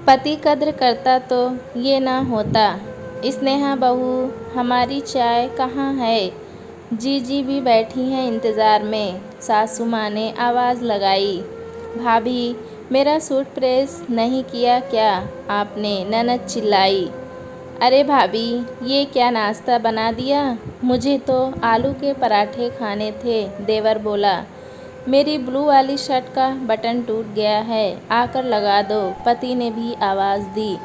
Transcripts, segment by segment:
पति कद्र करता तो ये ना होता। स्नेहा बहू, हमारी चाय कहाँ है? जीजी भी बैठी हैं इंतज़ार में। सासू माँ ने आवाज़ लगाई। भाभी, मेरा सूट प्रेस नहीं किया क्या आपने? ननद चिल्लाई। अरे भाभी, ये क्या नाश्ता बना दिया? मुझे तो आलू के पराठे खाने थे, देवर बोला। मेरी ब्लू वाली शर्ट का बटन टूट गया है, आकर लगा दो, पति ने भी आवाज़ दी।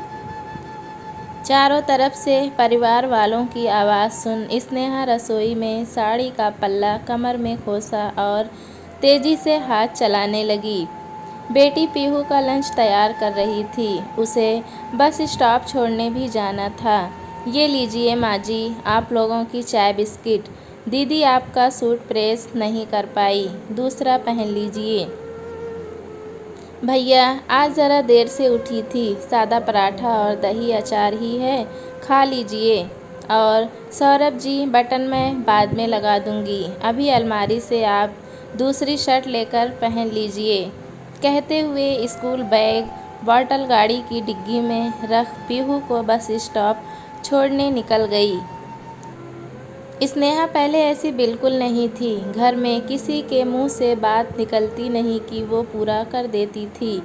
चारों तरफ से परिवार वालों की आवाज़ सुन स्नेहा रसोई में साड़ी का पल्ला कमर में खोसा और तेज़ी से हाथ चलाने लगी। बेटी पीहू का लंच तैयार कर रही थी। उसे बस स्टॉप छोड़ने भी जाना था। ये लीजिए माँ जी, आप लोगों की चाय बिस्किट। दीदी आपका सूट प्रेस नहीं कर पाई, दूसरा पहन लीजिए। भैया, आज ज़रा देर से उठी थी, सादा पराठा और दही अचार ही है, खा लीजिए। और सौरभ जी, बटन मैं बाद में लगा दूंगी, अभी अलमारी से आप दूसरी शर्ट लेकर पहन लीजिए। कहते हुए स्कूल बैग बॉटल गाड़ी की डिग्गी में रख पीहू को बस स्टॉप छोड़ने निकल गई। स्नेहा पहले ऐसी बिल्कुल नहीं थी। घर में किसी के मुंह से बात निकलती नहीं कि वो पूरा कर देती थी।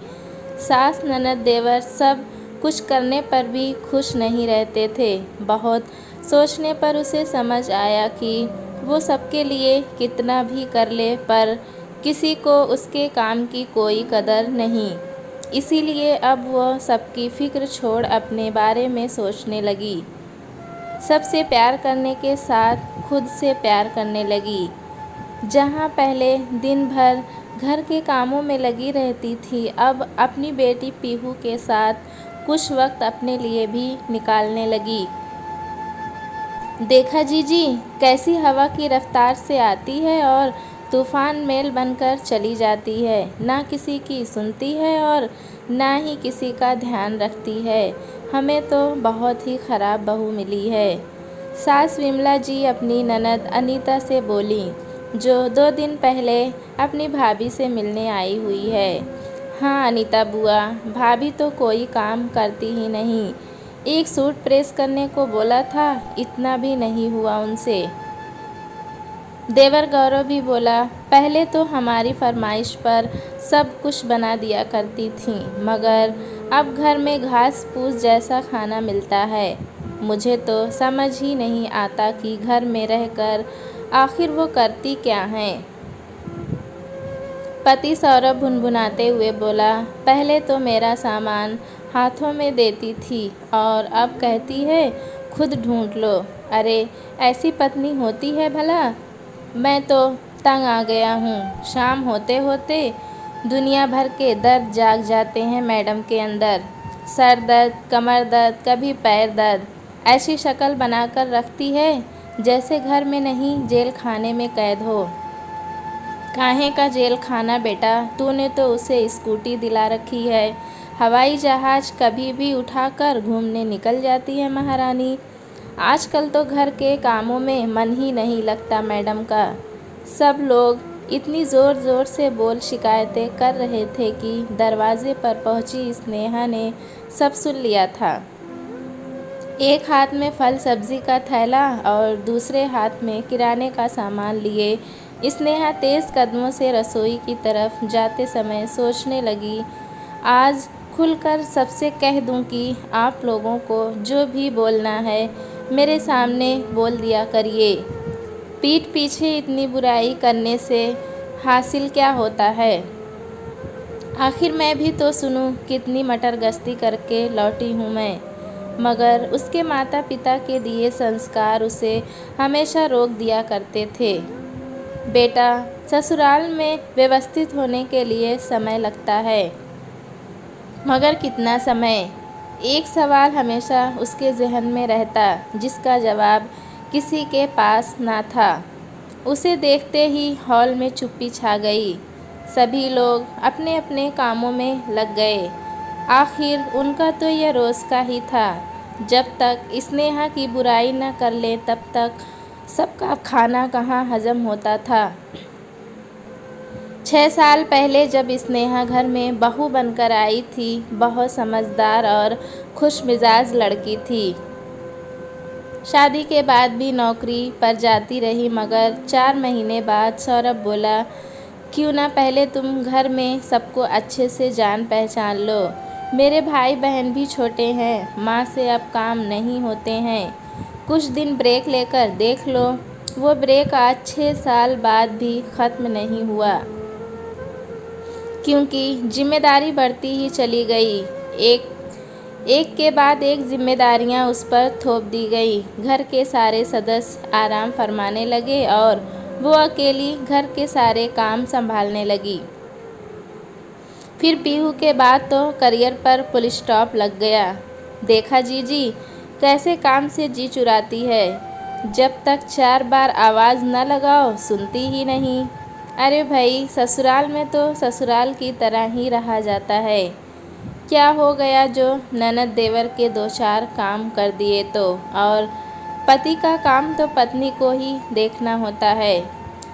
सास ननद देवर सब कुछ करने पर भी खुश नहीं रहते थे। बहुत सोचने पर उसे समझ आया कि वो सबके लिए कितना भी कर ले, पर किसी को उसके काम की कोई कदर नहीं। इसीलिए अब वो सबकी फिक्र छोड़ अपने बारे में सोचने लगी। सबसे प्यार करने के साथ खुद से प्यार करने लगी। जहाँ पहले दिन भर घर के कामों में लगी रहती थी, अब अपनी बेटी पीहू के साथ कुछ वक्त अपने लिए भी निकालने लगी। देखा जीजी, कैसी हवा की रफ्तार से आती है और तूफान मेल बनकर चली जाती है। ना किसी की सुनती है और ना ही किसी का ध्यान रखती है। हमें तो बहुत ही ख़राब बहू मिली है। सास विमला जी अपनी ननद अनीता से बोली, जो 2 दिन पहले अपनी भाभी से मिलने आई हुई है। हाँ अनीता बुआ, भाभी तो कोई काम करती ही नहीं। एक सूट प्रेस करने को बोला था, इतना भी नहीं हुआ उनसे। देवर गौरव भी बोला, पहले तो हमारी फरमाइश पर सब कुछ बना दिया करती थी, मगर अब घर में घास फूस जैसा खाना मिलता है। मुझे तो समझ ही नहीं आता कि घर में रहकर आखिर वो करती क्या हैं। पति सौरभ भुनभुनाते हुए बोला, पहले तो मेरा सामान हाथों में देती थी और अब कहती है खुद ढूंढ लो। अरे ऐसी पत्नी होती है भला? मैं तो तंग आ गया हूँ। शाम होते होते दुनिया भर के दर्द जाग जाते हैं मैडम के अंदर। सर दर्द, कमर दर्द, कभी पैर दर्द। ऐसी शक्ल बनाकर रखती है जैसे घर में नहीं जेल खाने में कैद हो। काहे का जेल खाना बेटा, तूने तो उसे स्कूटी दिला रखी है। हवाई जहाज़ कभी भी उठाकर घूमने निकल जाती है महारानी। आजकल तो घर के कामों में मन ही नहीं लगता मैडम का। सब लोग इतनी ज़ोर ज़ोर से बोल शिकायतें कर रहे थे कि दरवाजे पर पहुंची स्नेहा ने सब सुन लिया था। एक हाथ में फल सब्जी का थैला और दूसरे हाथ में किराने का सामान लिए स्नेहा तेज़ कदमों से रसोई की तरफ जाते समय सोचने लगी, आज खुलकर सबसे कह दूं कि आप लोगों को जो भी बोलना है मेरे सामने बोल दिया करिए। पीठ पीछे इतनी बुराई करने से हासिल क्या होता है? आखिर मैं भी तो सुनूं कितनी मटर गश्ती करके लौटी हूँ मैं। मगर उसके माता पिता के दिए संस्कार उसे हमेशा रोक दिया करते थे। बेटा, ससुराल में व्यवस्थित होने के लिए समय लगता है, मगर कितना समय? एक सवाल हमेशा उसके जहन में रहता, जिसका जवाब किसी के पास ना था। उसे देखते ही हॉल में चुप्पी छा गई। सभी लोग अपने अपने कामों में लग गए। आखिर उनका तो यह रोज़ का ही था। जब तक स्नेहा की बुराई न कर ले तब तक सबका खाना कहाँ हजम होता था। 6 साल पहले जब स्नेहा घर में बहू बनकर आई थी, बहुत समझदार और खुशमिजाज लड़की थी। शादी के बाद भी नौकरी पर जाती रही, मगर 4 महीने बाद सौरभ बोला, क्यों ना पहले तुम घर में सबको अच्छे से जान पहचान लो। मेरे भाई बहन भी छोटे हैं, माँ से अब काम नहीं होते हैं। कुछ दिन ब्रेक लेकर देख लो। वो ब्रेक आज 6 साल बाद भी ख़त्म नहीं हुआ, क्योंकि जिम्मेदारी बढ़ती ही चली गई। एक के बाद एक जिम्मेदारियां उस पर थोप दी गई। घर के सारे सदस्य आराम फरमाने लगे और वो अकेली घर के सारे काम संभालने लगी। फिर पीहू के बाद तो करियर पर फुल स्टॉप लग गया। देखा जीजी कैसे काम से जी चुराती है, जब तक 4 बार आवाज़ न लगाओ सुनती ही नहीं। अरे भाई, ससुराल में तो ससुराल की तरह ही रहा जाता है। क्या हो गया जो ननद देवर के 2-4 काम कर दिए तो, और पति का काम तो पत्नी को ही देखना होता है।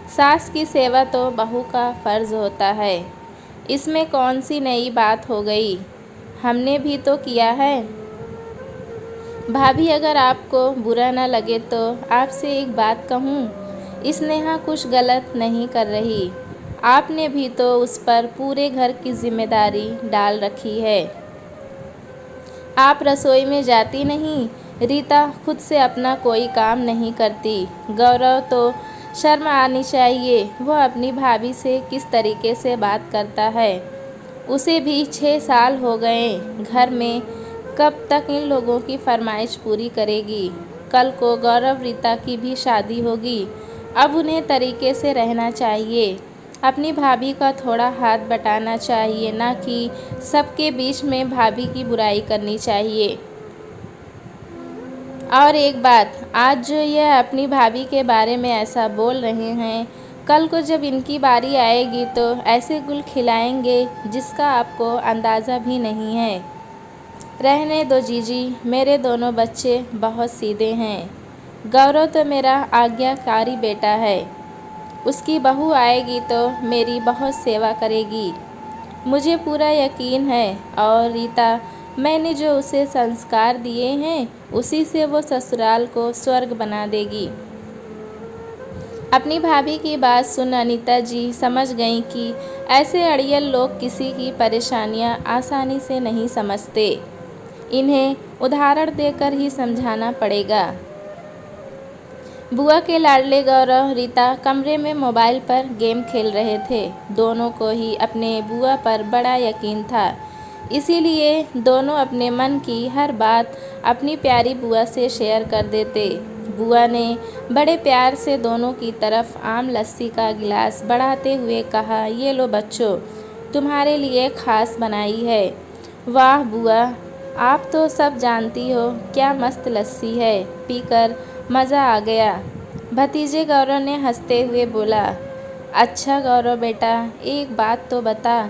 सास की सेवा तो बहू का फ़र्ज़ होता है। इसमें कौन सी नई बात हो गई, हमने भी तो किया है। भाभी, अगर आपको बुरा ना लगे तो आपसे एक बात कहूँ, स्नेहा कुछ गलत नहीं कर रही। आपने भी तो उस पर पूरे घर की जिम्मेदारी डाल रखी है। आप रसोई में जाती नहीं, रीता खुद से अपना कोई काम नहीं करती। गौरव तो शर्म आनी चाहिए, वह अपनी भाभी से किस तरीके से बात करता है। उसे भी 6 साल हो गए घर में, कब तक इन लोगों की फरमाइश पूरी करेगी। कल को गौरव रीता की भी शादी होगी। अब उन्हें तरीके से रहना चाहिए। अपनी भाभी का थोड़ा हाथ बटाना चाहिए, ना कि सबके बीच में भाभी की बुराई करनी चाहिए। और एक बात, आज जो यह अपनी भाभी के बारे में ऐसा बोल रहे हैं, कल को जब इनकी बारी आएगी तो ऐसे गुल खिलाएंगे जिसका आपको अंदाज़ा भी नहीं है। रहने दो जीजी, मेरे दोनों बच्चे बहुत सीधे हैं। गौरव तो मेरा आज्ञाकारी बेटा है। उसकी बहू आएगी तो मेरी बहुत सेवा करेगी, मुझे पूरा यकीन है। और रीता, मैंने जो उसे संस्कार दिए हैं उसी से वो ससुराल को स्वर्ग बना देगी। अपनी भाभी की बात सुन अनीता जी समझ गईं कि ऐसे अड़ियल लोग किसी की परेशानियां आसानी से नहीं समझते। इन्हें उदाहरण देकर ही समझाना पड़ेगा। बुआ के लाडले गौरव रीता कमरे में मोबाइल पर गेम खेल रहे थे। दोनों को ही अपने बुआ पर बड़ा यकीन था, इसीलिए दोनों अपने मन की हर बात अपनी प्यारी बुआ से शेयर कर देते। बुआ ने बड़े प्यार से दोनों की तरफ आम लस्सी का गिलास बढ़ाते हुए कहा, ये लो बच्चों, तुम्हारे लिए खास बनाई है। वाह बुआ, आप तो सब जानती हो, क्या मस्त लस्सी है, पीकर मज़ा आ गया। भतीजे गौरव ने हंसते हुए बोला। अच्छा गौरव बेटा, एक बात तो बता,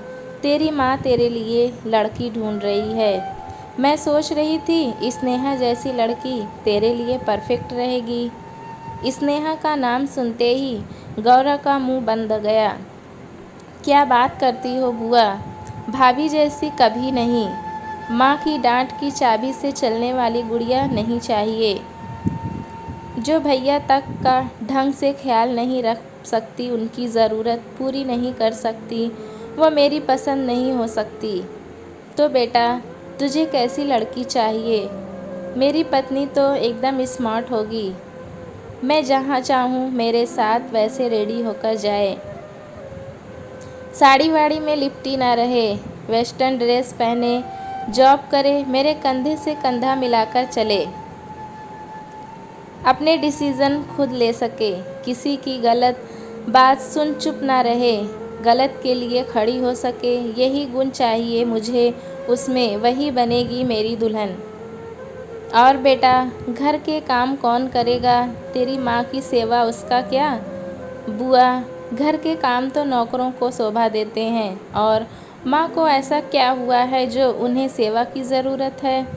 तेरी माँ तेरे लिए लड़की ढूंढ रही है। मैं सोच रही थी स्नेहा जैसी लड़की तेरे लिए परफेक्ट रहेगी। स्नेहा का नाम सुनते ही गौरव का मुंह बंद गया। क्या बात करती हो बुआ, भाभी जैसी कभी नहीं। माँ की डांट की चाबी से चलने वाली गुड़िया नहीं चाहिए, जो भैया तक का ढंग से ख्याल नहीं रख सकती, उनकी ज़रूरत पूरी नहीं कर सकती, वो मेरी पसंद नहीं हो सकती। तो बेटा, तुझे कैसी लड़की चाहिए? मेरी पत्नी तो एकदम स्मार्ट होगी, मैं जहाँ चाहूँ मेरे साथ वैसे रेडी होकर जाए। साड़ी वाड़ी में लिपटी ना रहे, वेस्टर्न ड्रेस पहने, जॉब करे, मेरे कंधे से कंधा मिलाकर चले, अपने डिसीज़न खुद ले सके, किसी की गलत बात सुन चुप ना रहे, गलत के लिए खड़ी हो सके, यही गुण चाहिए मुझे उसमें, वही बनेगी मेरी दुल्हन। और बेटा, घर के काम कौन करेगा? तेरी माँ की सेवा उसका क्या? बुआ, घर के काम तो नौकरों को शोभा देते हैं, और माँ को ऐसा क्या हुआ है जो उन्हें सेवा की ज़रूरत है?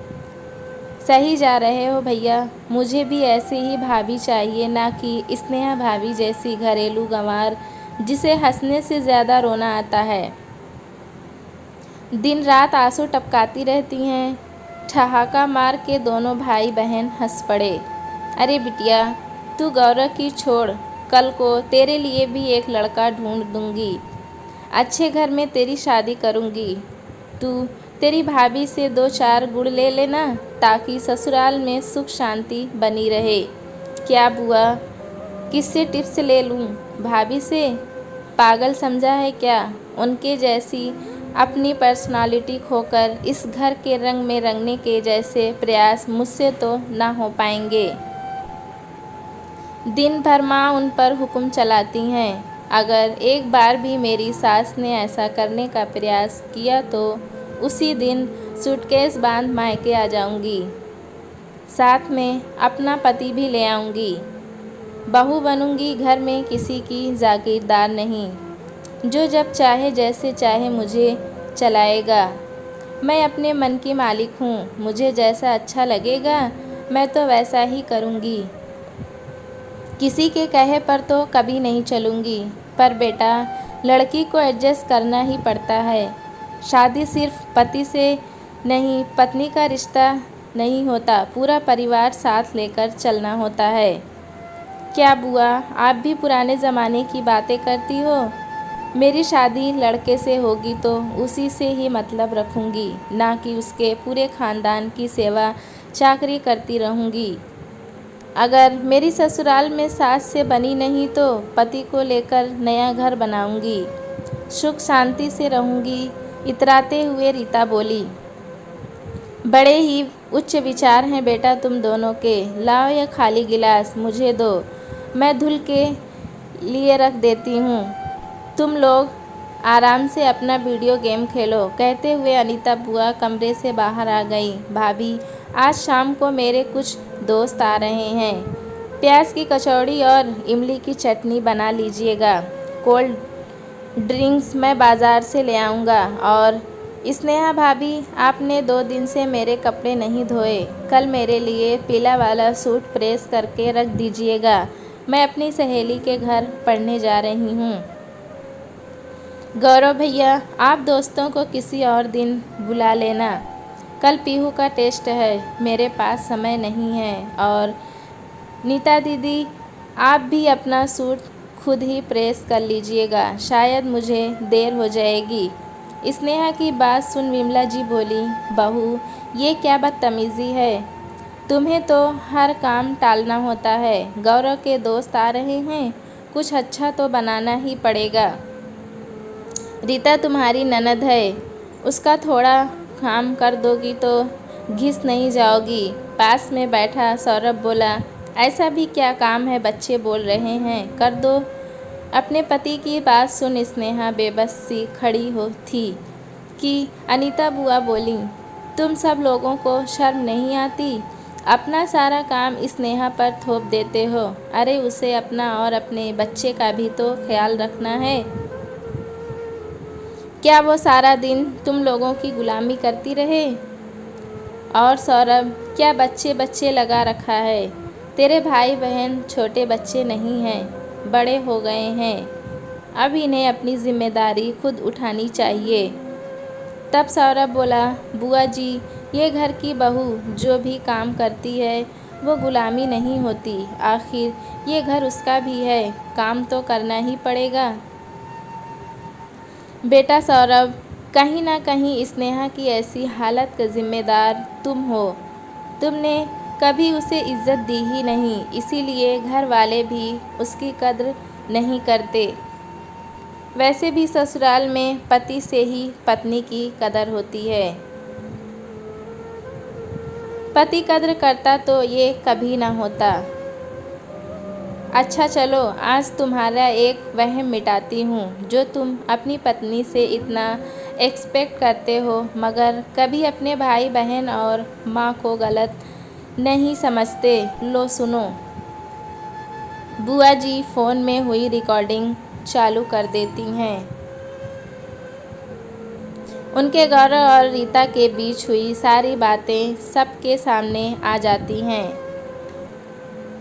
सही जा रहे हो भैया, मुझे भी ऐसी ही भाभी चाहिए, ना कि स्नेहा भाभी जैसी घरेलू गंवार जिसे हंसने से ज़्यादा रोना आता है। दिन रात आंसू टपकाती रहती हैं। ठहाका मार के दोनों भाई बहन हंस पड़े। अरे बिटिया, तू गौरव की छोड़, कल को तेरे लिए भी एक लड़का ढूंढ दूंगी। अच्छे घर में तेरी शादी करूंगी। तू तेरी भाभी से 2-4 गुड़ ले लेना, ताकि ससुराल में सुख शांति बनी रहे। क्या बुआ, किससे टिप्स ले लूं? भाभी से? पागल समझा है क्या? उनके जैसी अपनी पर्सनालिटी खोकर इस घर के रंग में रंगने के जैसे प्रयास मुझसे तो ना हो पाएंगे। दिन भर माँ उन पर हुक्म चलाती हैं। अगर एक बार भी मेरी सास ने ऐसा करने का प्रयास किया तो उसी दिन सूटकेस बांध मायके आ जाऊंगी। साथ में अपना पति भी ले आऊंगी। बहू बनूंगी, घर में किसी की जागीरदार नहीं, जो जब चाहे जैसे चाहे मुझे चलाएगा। मैं अपने मन की मालिक हूँ। मुझे जैसा अच्छा लगेगा मैं तो वैसा ही करूँगी। किसी के कहे पर तो कभी नहीं चलूँगी। पर बेटा, लड़की को एडजस्ट करना ही पड़ता है। शादी सिर्फ पति से नहीं, पत्नी का रिश्ता नहीं होता, पूरा परिवार साथ लेकर चलना होता है। क्या बुआ, आप भी पुराने ज़माने की बातें करती हो? मेरी शादी लड़के से होगी तो उसी से ही मतलब रखूँगी, ना कि उसके पूरे ख़ानदान की सेवा चाकरी करती रहूँगी। अगर मेरी ससुराल में सास से बनी नहीं तो पति को लेकर नया घर बनाऊँगी, सुख शांति से रहूँगी। इतराते हुए रीता बोली। बड़े ही उच्च विचार हैं बेटा तुम दोनों के। लाओ यह खाली गिलास मुझे दो, मैं धुल के लिए रख देती हूँ। तुम लोग आराम से अपना वीडियो गेम खेलो। कहते हुए अनीता बुआ कमरे से बाहर आ गई। भाभी, आज शाम को मेरे कुछ दोस्त आ रहे हैं। प्याज की कचौड़ी और इमली की चटनी बना लीजिएगा। कोल्ड ड्रिंक्स मैं बाज़ार से ले आऊँगा। और स्नेहा भाभी, आपने 2 दिन से मेरे कपड़े नहीं धोए। कल मेरे लिए पीला वाला सूट प्रेस करके रख दीजिएगा। मैं अपनी सहेली के घर पढ़ने जा रही हूँ। गौरव भैया, आप दोस्तों को किसी और दिन बुला लेना। कल पीहू का टेस्ट है, मेरे पास समय नहीं है। और नीता दीदी, आप भी अपना सूट खुद ही प्रेस कर लीजिएगा, शायद मुझे देर हो जाएगी। स्नेहा की बात सुन विमला जी बोली, बहू, ये क्या बदतमीज़ी है? तुम्हें तो हर काम टालना होता है। गौरव के दोस्त आ रहे हैं, कुछ अच्छा तो बनाना ही पड़ेगा। रीता तुम्हारी ननद है, उसका थोड़ा काम कर दोगी तो घिस नहीं जाओगी। पास में बैठा सौरभ बोला, ऐसा भी क्या काम है, बच्चे बोल रहे हैं, कर दो। अपने पति की बात सुन स्नेहा बेबस सी खड़ी हो थी कि अनीता बुआ बोली, तुम सब लोगों को शर्म नहीं आती? अपना सारा काम स्नेहा पर थोप देते हो। अरे उसे अपना और अपने बच्चे का भी तो ख्याल रखना है। क्या वो सारा दिन तुम लोगों की गुलामी करती रहे? और सौरभ, क्या बच्चे बच्चे लगा रखा है? तेरे भाई बहन छोटे बच्चे नहीं हैं, बड़े हो गए हैं। अब इन्हें अपनी जिम्मेदारी खुद उठानी चाहिए। तब सौरभ बोला, बुआ जी, ये घर की बहू जो भी काम करती है वो गुलामी नहीं होती। आखिर ये घर उसका भी है, काम तो करना ही पड़ेगा। बेटा सौरभ, कहीं ना कहीं स्नेहा की ऐसी हालत का जिम्मेदार तुम हो। तुमने कभी उसे इज्जत दी ही नहीं, इसीलिए घर वाले भी उसकी कद्र नहीं करते। वैसे भी ससुराल में पति से ही पत्नी की कदर होती है। पति कद्र करता तो ये कभी ना होता। अच्छा चलो, आज तुम्हारा एक वहम मिटाती हूँ। जो तुम अपनी पत्नी से इतना एक्सपेक्ट करते हो, मगर कभी अपने भाई बहन और माँ को गलत नहीं समझते। लो सुनो। बुआ जी फ़ोन में हुई रिकॉर्डिंग चालू कर देती हैं। उनके गौरव और रीता के बीच हुई सारी बातें सबके सामने आ जाती हैं।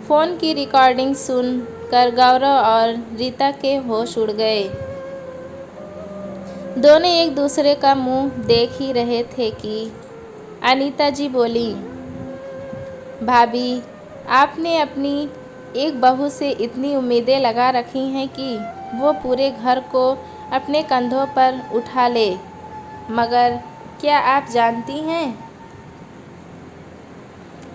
फ़ोन की रिकॉर्डिंग सुन देखकर गौरव और रीता के होश उड़ गए। दोनों एक दूसरे का मुंह देख ही रहे थे कि अनीता जी बोली, भाभी, आपने अपनी एक बहू से इतनी उम्मीदें लगा रखी हैं कि वो पूरे घर को अपने कंधों पर उठा ले, मगर क्या आप जानती हैं,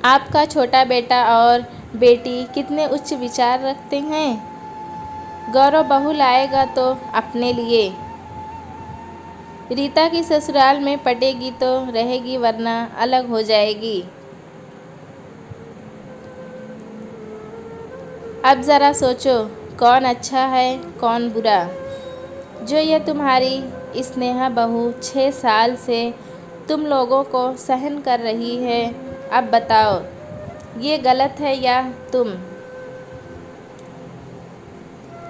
आपका छोटा बेटा और बेटी कितने उच्च विचार रखते हैं। गौरव बहू लाएगा तो अपने लिए, रीता की ससुराल में पटेगी तो रहेगी वरना अलग हो जाएगी। अब ज़रा सोचो कौन अच्छा है कौन बुरा। जो ये तुम्हारी स्नेहा बहू 6 साल से तुम लोगों को सहन कर रही है, अब बताओ ये गलत है या तुम?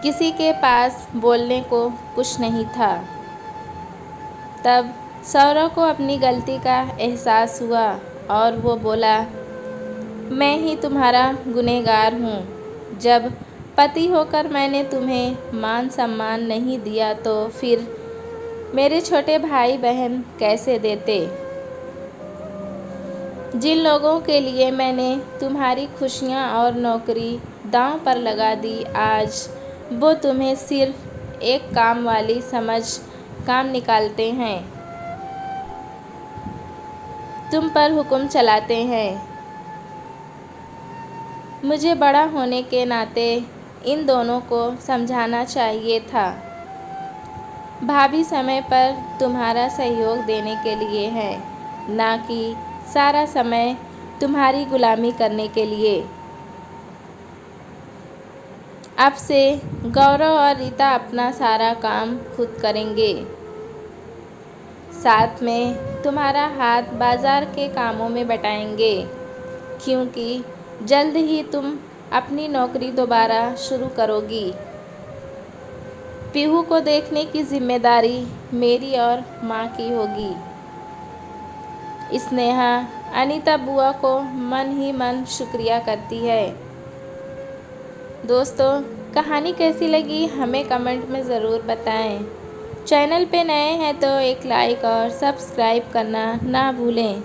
किसी के पास बोलने को कुछ नहीं था। तब सौरव को अपनी गलती का एहसास हुआ और वो बोला, मैं ही तुम्हारा गुनहगार हूँ। जब पति होकर मैंने तुम्हें मान सम्मान नहीं दिया तो फिर मेरे छोटे भाई बहन कैसे देते? जिन लोगों के लिए मैंने तुम्हारी खुशियाँ और नौकरी दांव पर लगा दी, आज वो तुम्हें सिर्फ एक काम वाली समझ काम निकालते हैं, तुम पर हुक्म चलाते हैं। मुझे बड़ा होने के नाते इन दोनों को समझाना चाहिए था। भाभी समय पर तुम्हारा सहयोग देने के लिए है, ना कि सारा समय तुम्हारी गुलामी करने के लिए। अब से गौरव और रीता अपना सारा काम खुद करेंगे। साथ में तुम्हारा हाथ बाजार के कामों में बटाएंगे, क्योंकि जल्द ही तुम अपनी नौकरी दोबारा शुरू करोगी। पीहू को देखने की जिम्मेदारी मेरी और माँ की होगी। स्नेहा अनीता बुआ को मन ही मन शुक्रिया करती है। दोस्तों, कहानी कैसी लगी हमें कमेंट में ज़रूर बताएं। चैनल पे नए हैं तो एक लाइक और सब्सक्राइब करना ना भूलें।